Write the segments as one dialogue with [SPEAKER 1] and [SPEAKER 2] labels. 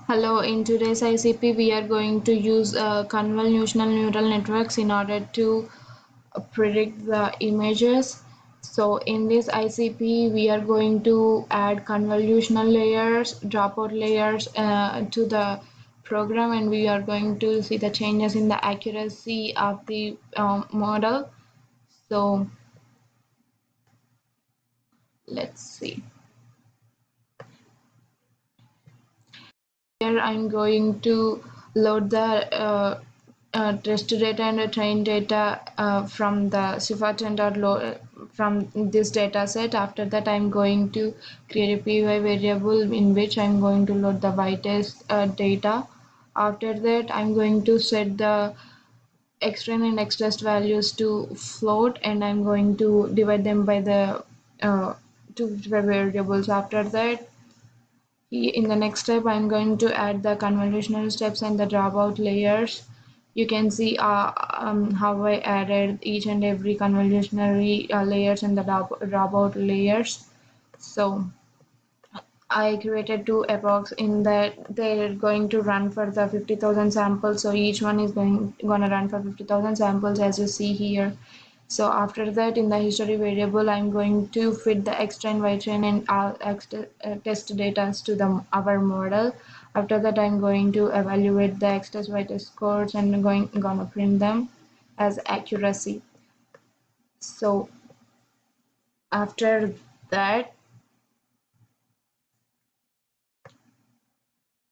[SPEAKER 1] Hello, in today's ICP, we are going to use convolutional neural networks in order to predict the images. So in this ICP, we are going to add convolutional layers, dropout layers to the program, and we are going to see the changes in the accuracy of the model. So let's see. Here I'm going to load the test data and the train data from the Sifatend from this data set. After that, I'm going to create a py variable in which I'm going to load the y-test data. After that, I'm going to set the xtrain and xtest values to float, and I'm going to divide them by the two variables. After that, in the next step, I'm going to add the convolutional steps and the dropout layers. You can see how I added each and every convolutionary layers and the dropout layers. So I created two epochs in that they're going to run for the 50,000 samples. So each one is gonna run for 50,000 samples, as you see here. So after that, in the history variable, I'm going to fit the X train, Y train, and all test data to our model. After that, I'm going to evaluate the X test, Y test scores, and gonna print them as accuracy. So after that,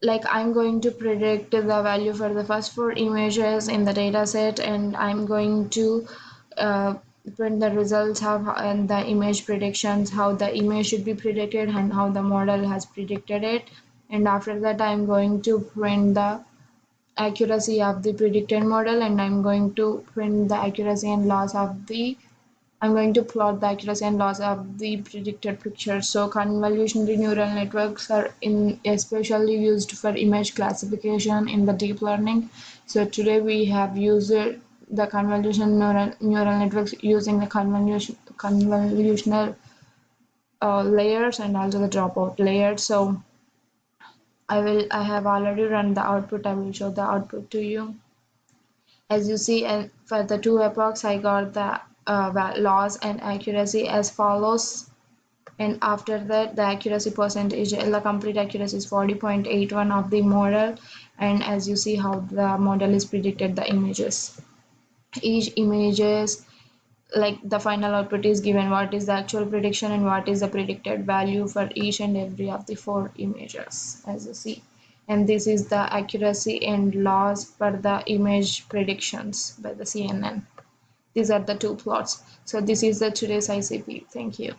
[SPEAKER 1] like I'm going to predict the value for the first four images in the data set, and I'm going to uh, print the results and the image predictions, how the image should be predicted and how the model has predicted it. And after that, I'm going to print the accuracy of the predicted model, and I'm going to print the accuracy and loss of the I'm going to plot the accuracy and loss of the predicted picture. So convolutional neural networks are especially used for image classification in the deep learning. So today we have used the convolutional neural networks using the convolutional layers and also the dropout layers. So I have already run the output. I will show the output to you. As you see, and for the two epochs, I got the loss and accuracy as follows. And after that, the accuracy percentage, the complete accuracy is 40.81 of the model. And as you see how the model is predicted the images. Each images, like the final output is given what is the actual prediction and what is the predicted value for each and every of the four images, as you see. And this is the accuracy and loss for the image predictions by the CNN. These are the two plots. So this is the today's ICP. Thank you.